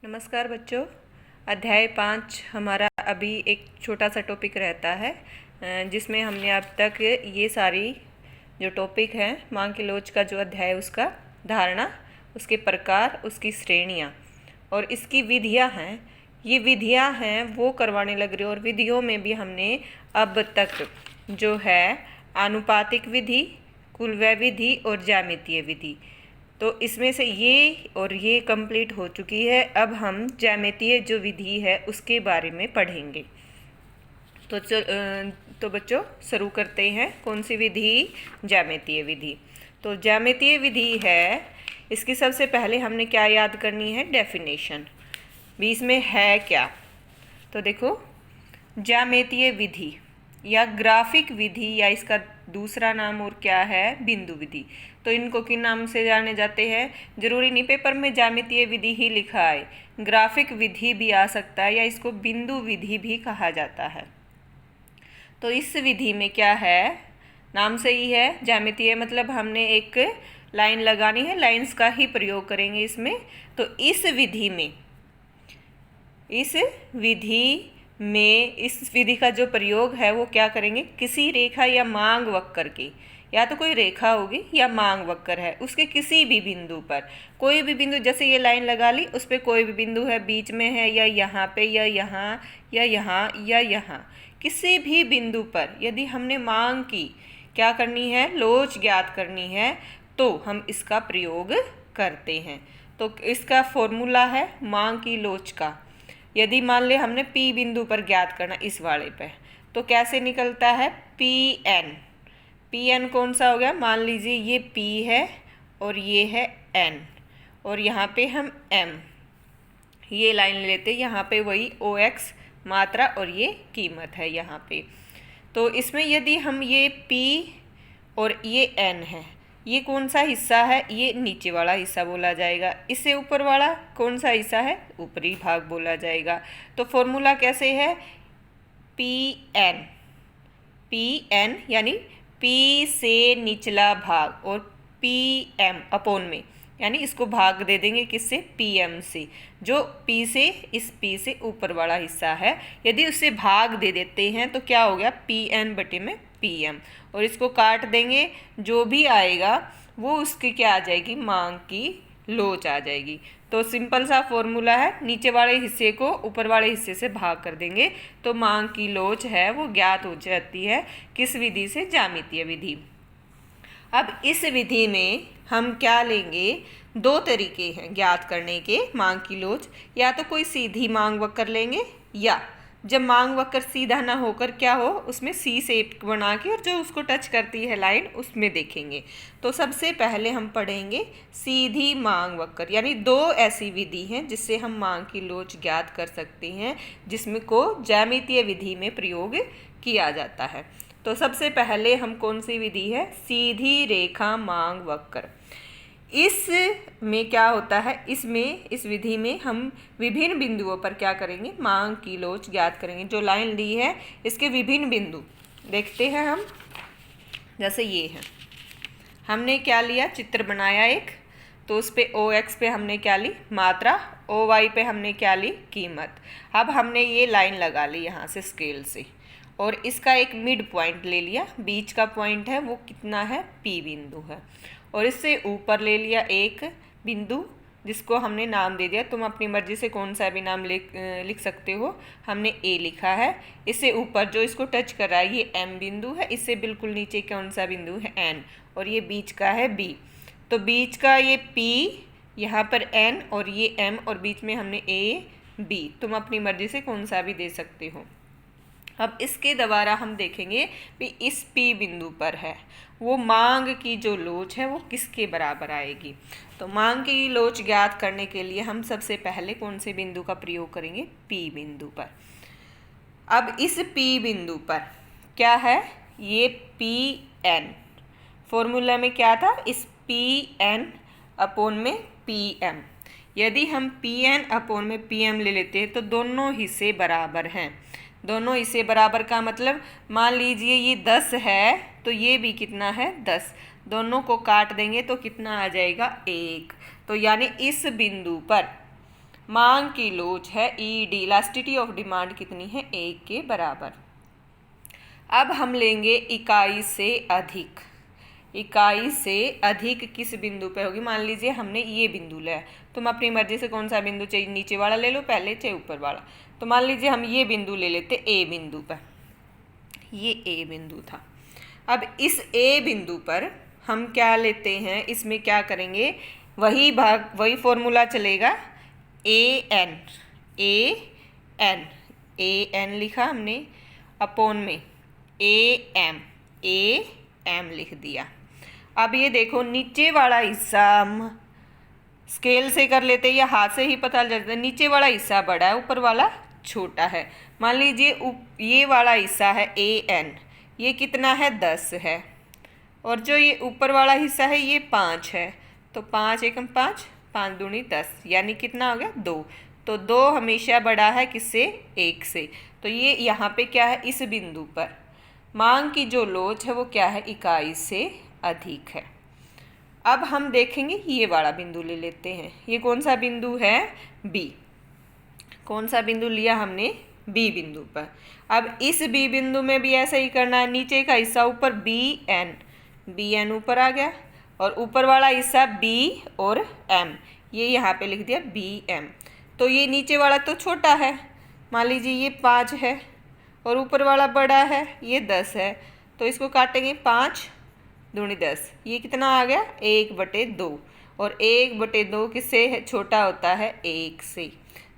नमस्कार बच्चों। अध्याय 5 हमारा अभी एक छोटा सा टॉपिक रहता है जिसमें हमने अब तक ये सारी जो टॉपिक हैं मांग की लोच का जो अध्याय उसका धारणा, उसके प्रकार, उसकी श्रेणियाँ और इसकी विधियाँ हैं। ये विधियाँ हैं वो करवाने लग रही, और विधियों में भी हमने अब तक जो है आनुपातिक विधि, कुलव्यय विधि और ज्यामितीय विधि, तो इसमें से ये और ये कंप्लीट हो चुकी है। अब हम ज्यामितीय जो विधि है उसके बारे में पढ़ेंगे। तो बच्चों शुरू करते हैं। कौन सी विधि? ज्यामितीय विधि। तो ज्यामितीय विधि है, इसकी सबसे पहले हमने क्या याद करनी है? डेफिनेशन। भी इसमें है क्या? तो देखो, ज्यामितीय विधि या ग्राफिक विधि या इसका दूसरा नाम और क्या है? बिंदु विधि। तो इनको किन नाम से जाने जाते हैं? जरूरी नहीं पेपर में ज्यामितीय विधि ही लिखा है, ग्राफिक विधि भी आ सकता है या इसको बिंदु विधि भी कहा जाता है। तो इस विधि में क्या है? नाम से ही है ज्यामितीय, मतलब हमने एक लाइन लगानी है, लाइंस का ही प्रयोग करेंगे इसमें। तो इस विधि का जो प्रयोग है वो क्या करेंगे? किसी रेखा या मांग वक्र की, या तो कोई रेखा होगी या मांग वक्र है, उसके किसी भी बिंदु पर, कोई भी बिंदु, जैसे ये लाइन लगा ली, उस पर कोई भी बिंदु है, बीच में है या यहाँ पे या यहाँ या यहाँ या यहाँ, किसी भी बिंदु पर यदि हमने मांग की क्या करनी है? लोच ज्ञात करनी है, तो हम इसका प्रयोग करते हैं। तो इसका फॉर्मूला है मांग की लोच का। यदि मान ले हमने P बिंदु पर ज्ञात करना, इस वाले पे, तो कैसे निकलता है? Pn कौन सा हो गया? मान लीजिए ये P है और ये है N, और यहाँ पे हम M, ये लाइन लेते, यहाँ पे वही OX मात्रा और ये कीमत है यहाँ पे। तो इसमें यदि हम ये P और ये N है, ये कौन सा हिस्सा है? ये नीचे वाला हिस्सा बोला जाएगा। इससे ऊपर वाला कौन सा हिस्सा है? ऊपरी भाग बोला जाएगा। तो फॉर्मूला कैसे है? Pn यानी P से निचला भाग और Pm अपॉन में, यानी इसको भाग दे देंगे किससे? Pm से, जो P से, इस P से ऊपर वाला हिस्सा है, यदि उससे भाग दे देते हैं तो क्या हो गया? Pn बटे में Pm, और इसको काट देंगे, जो भी आएगा वो उसकी क्या आ जाएगी? मांग की लोच आ जाएगी। तो सिंपल सा फॉर्मूला है, नीचे वाले हिस्से को ऊपर वाले हिस्से से भाग कर देंगे तो मांग की लोच है वो ज्ञात हो जाती है। किस विधि से? ज्यामितीय विधि। अब इस विधि में हम क्या लेंगे? दो तरीके हैं ज्ञात करने के मांग की लोच। या तो कोई सीधी मांग वक्र लेंगे, या जब मांग वक्र सीधा ना होकर क्या हो, उसमें सी शेप बना के और जो उसको टच करती है लाइन, उसमें देखेंगे। तो सबसे पहले हम पढ़ेंगे सीधी मांग वक्र, यानी दो ऐसी विधि हैं जिससे हम मांग की लोच ज्ञात कर सकते हैं, जिसमें को ज्यामितीय विधि में प्रयोग किया जाता है। तो सबसे पहले हम कौन सी विधि है? सीधी रेखा मांग वक्र। इस में क्या होता है? इस विधि में हम विभिन्न बिंदुओं पर क्या करेंगे? मांग की लोच ज्ञात करेंगे। जो लाइन ली है इसके विभिन्न बिंदु देखते हैं हम। जैसे ये है, हमने क्या लिया? चित्र बनाया एक, तो उस पे OX पे हमने क्या ली? मात्रा। OY पे हमने क्या ली? कीमत। अब हमने ये लाइन लगा ली यहाँ से स्केल से, और इसका एक मिड पॉइंट ले लिया, बीच का पॉइंट है वो कितना है? P बिंदु है। और इससे ऊपर ले लिया एक बिंदु जिसको हमने नाम दे दिया, तुम अपनी मर्जी से कौन सा भी नाम लिख सकते हो, हमने A लिखा है। इससे ऊपर जो इसको टच कर रहा है ये M बिंदु है, इससे बिल्कुल नीचे कौन सा बिंदु है? N, और ये बीच का है B। तो बीच का ये P, यहाँ पर N और ये M, और बीच में हमने A B, तुम अपनी मर्जी से कौन सा भी दे सकते हो। अब इसके द्वारा हम देखेंगे कि इस P बिंदु पर है वो मांग की जो लोच है वो किसके बराबर आएगी। तो मांग की लोच ज्ञात करने के लिए हम सबसे पहले कौन से बिंदु का प्रयोग करेंगे? P बिंदु पर। अब इस P बिंदु पर क्या है? ये Pn, फॉर्मूला में क्या था? इस Pn अपॉन में Pm। यदि हम Pn अपॉन में Pm ले लेते हैं तो दोनों हिस्से बराबर हैं। दोनों हिस्से बराबर का मतलब, मान लीजिए ये 10 है तो ये भी कितना है? 10। दोनों को काट देंगे तो कितना आ जाएगा? 1। तो यानी इस बिंदु पर मांग की लोच है ईडी, इलास्टिसिटी ऑफ डिमांड कितनी है 1 के बराबर। अब हम लेंगे इकाई से अधिक। इकाई से अधिक किस बिंदु पे होगी? मान लीजिए हमने ये बिंदु लिया, तुम अपनी मर्जी से कौन सा बिंदु चाहिए, नीचे वाला ले लो पहले चाहे ऊपर वाला। तो मान लीजिए हम ये बिंदु ले लेते ए बिंदु पर, ये ए बिंदु था। अब इस ए बिंदु पर हम क्या लेते हैं, इसमें क्या करेंगे, वही भाग वही फॉर्मूला चलेगा, ए एन लिखा हमने अपॉन में ए एम लिख दिया। अब ये देखो नीचे वाला हिस्सा हम स्केल से कर लेते या हाथ से ही पता चल जाता है, नीचे वाला हिस्सा बड़ा है ऊपर वाला छोटा है। मान लीजिए ये वाला हिस्सा है ए एन, ये कितना है 10 है, और जो ये ऊपर वाला हिस्सा है ये 5 है। तो 5 एकम 5, 5 दूनी 10, यानी कितना हो गया 2। तो 2 हमेशा बड़ा है किससे? 1 से। तो ये यहाँ पे क्या है, इस बिंदु पर मांग की जो लोच है वो क्या है, इकाई से अधिक है। अब हम देखेंगे ये वाला बिंदु ले लेते हैं। ये कौन सा बिंदु है? बी। कौन सा बिंदु लिया हमने? बी बिंदु पर। अब इस बी बिंदु में भी ऐसा ही करना है, नीचे का हिस्सा ऊपर बी एन ऊपर आ गया, और ऊपर वाला हिस्सा बी और एम, ये यहाँ पे लिख दिया बी एम। तो ये नीचे वाला तो छोटा है, मान लीजिए ये 5 है, और ऊपर वाला बड़ा है ये 10 है। तो इसको काटेंगे, 5 दूनी 10, ये कितना आ गया 1/2, और 1/2 किससे छोटा होता है? 1 से।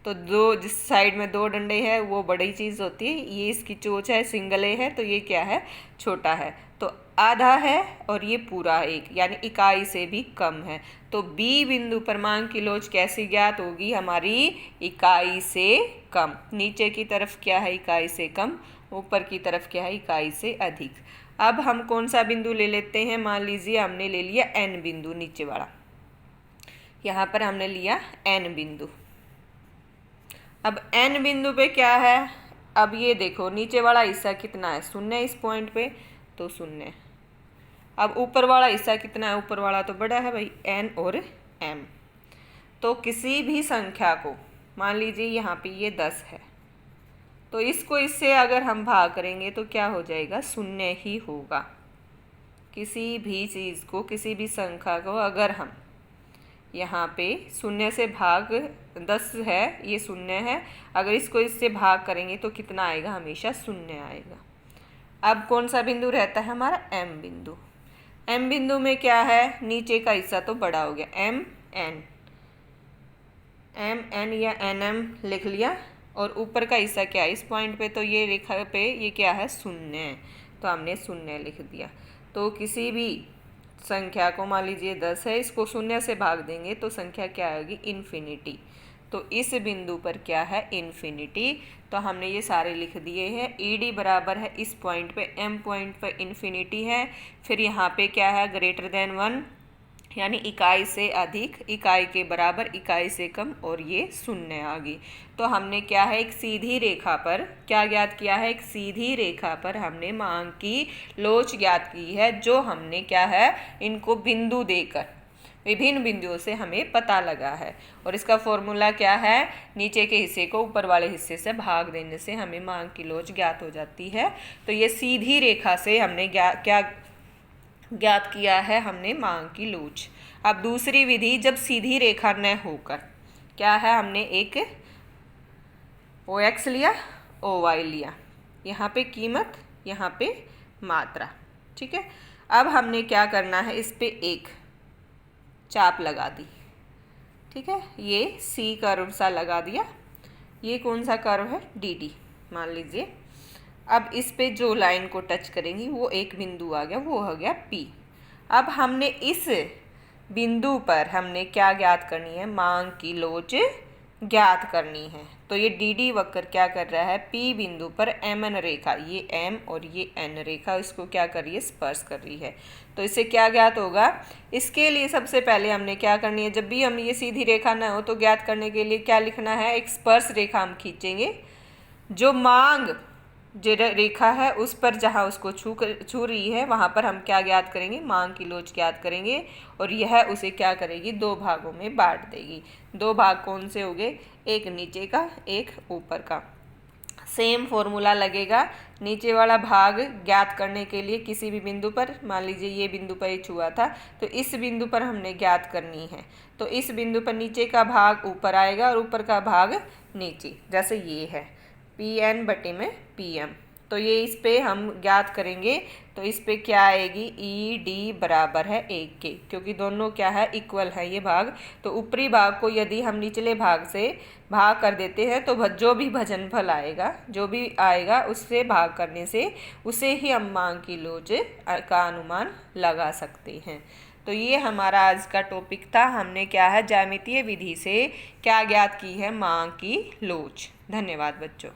तो दो जिस साइड में 2 डंडे हैं वो बड़ी चीज़ होती है, ये इसकी चोंच है, सिंगल ए है, तो ये क्या है? छोटा है। तो आधा है और ये पूरा 1, यानी इकाई से भी कम है। तो बी बिंदु पर मांग की लोच कैसी ज्ञात होगी? हमारी इकाई से कम। नीचे की तरफ क्या है? इकाई से कम। ऊपर की तरफ क्या है? इकाई से अधिक। अब हम कौन सा बिंदु ले लेते हैं? मान लीजिए हमने ले लिया एन बिंदु, नीचे वाला, यहाँ पर हमने लिया एन बिंदु। अब एन बिंदु पे क्या है? अब ये देखो नीचे वाला हिस्सा कितना है? 0 इस पॉइंट पे, तो 0। अब ऊपर वाला हिस्सा कितना है? ऊपर वाला तो बड़ा है भाई, एन और एम। तो किसी भी संख्या को, मान लीजिए यहाँ पे ये 10 है, तो इसको इससे अगर हम भाग करेंगे तो क्या हो जाएगा? 0 ही होगा। किसी भी चीज़ को, किसी भी संख्या को अगर हम यहाँ पे 0 से भाग, 10 है ये 0 है, अगर इसको इससे भाग करेंगे तो कितना आएगा? हमेशा 0 आएगा। अब कौन सा बिंदु रहता है हमारा? एम बिंदु। एम बिंदु में क्या है? नीचे का हिस्सा तो बड़ा हो गया, एम एन या एन एम लिख लिया, और ऊपर का हिस्सा क्या है? इस पॉइंट पे तो ये रेखा पे ये क्या है? 0, तो हमने 0 लिख दिया। तो किसी भी संख्या को, मान लीजिए 10 है, इसको 0 से भाग देंगे तो संख्या क्या होगी? इन्फिनिटी। तो इस बिंदु पर क्या है? इन्फिनिटी। तो हमने ये सारे लिख दिए हैं। ईडी बराबर है इस पॉइंट पे, एम पॉइंट पर इन्फिनिटी है, फिर यहाँ पे क्या है? ग्रेटर देन 1, यानी इकाई से अधिक, इकाई के बराबर, इकाई से कम, और ये 0 आ गई। तो हमने क्या है? एक सीधी रेखा पर क्या ज्ञात किया है? एक सीधी रेखा पर हमने मांग की लोच ज्ञात की है, जो हमने क्या है? इनको बिंदु देकर, विभिन्न बिंदुओं से हमें पता लगा है। और इसका फॉर्मूला क्या है? नीचे के हिस्से को ऊपर वाले हिस्से से भाग देने से हमें मांग की लोच ज्ञात हो जाती है। तो ये सीधी रेखा से हमने क्या ज्ञात किया है? हमने मांग की लोच। अब दूसरी विधि, जब सीधी रेखा न होकर क्या है? हमने एक OX लिया, OY लिया, यहाँ पे कीमत, यहाँ पे मात्रा, ठीक है। अब हमने क्या करना है? इस पे एक चाप लगा दी, ठीक है, ये सी कर्व सा लगा दिया। ये कौन सा कर्व है? DD मान लीजिए। अब इस पे जो लाइन को टच करेंगी वो एक बिंदु आ गया, वो हो गया P। अब हमने इस बिंदु पर हमने क्या ज्ञात करनी है? मांग की लोच ज्ञात करनी है। तो ये DD वक्र क्या कर रहा है? P बिंदु पर MN रेखा, ये M और ये N रेखा, इसको क्या कर रही है? स्पर्श कर रही है। तो इससे क्या ज्ञात होगा? इसके लिए सबसे पहले हमने क्या करनी है? जब भी हम ये सीधी रेखा ना हो तो ज्ञात करने के लिए क्या लिखना है? एक स्पर्श रेखा हम खींचेंगे, जो मांग जो रेखा है उस पर जहाँ उसको छू रही है वहाँ पर हम क्या ज्ञात करेंगे, मांग की लोच ज्ञात करेंगे। और यह उसे क्या करेगी, दो भागों में बांट देगी। दो भाग कौन से हो गए, एक नीचे का एक ऊपर का। सेम फॉर्मूला लगेगा। नीचे वाला भाग ज्ञात करने के लिए किसी भी बिंदु पर, मान लीजिए ये बिंदु पर ही छुआ था तो इस बिंदु पर हमने ज्ञात करनी है। तो इस बिंदु पर नीचे का भाग ऊपर आएगा और ऊपर का भाग नीचे, जैसे ये है Pn बटे में Pm। तो ये इस पे हम ज्ञात करेंगे तो इस पे क्या आएगी, ED बराबर है 1 के, क्योंकि दोनों क्या है, इक्वल है ये भाग। तो ऊपरी भाग को यदि हम निचले भाग से भाग कर देते हैं तो जो भी भाजनफल आएगा, जो भी आएगा उससे भाग करने से उसे ही हम मांग की लोच का अनुमान लगा सकते हैं। तो ये हमारा आज का टॉपिक था। हमने क्या है, ज्यामितीय विधि से क्या ज्ञात की है, मांग की लोच। धन्यवाद बच्चों।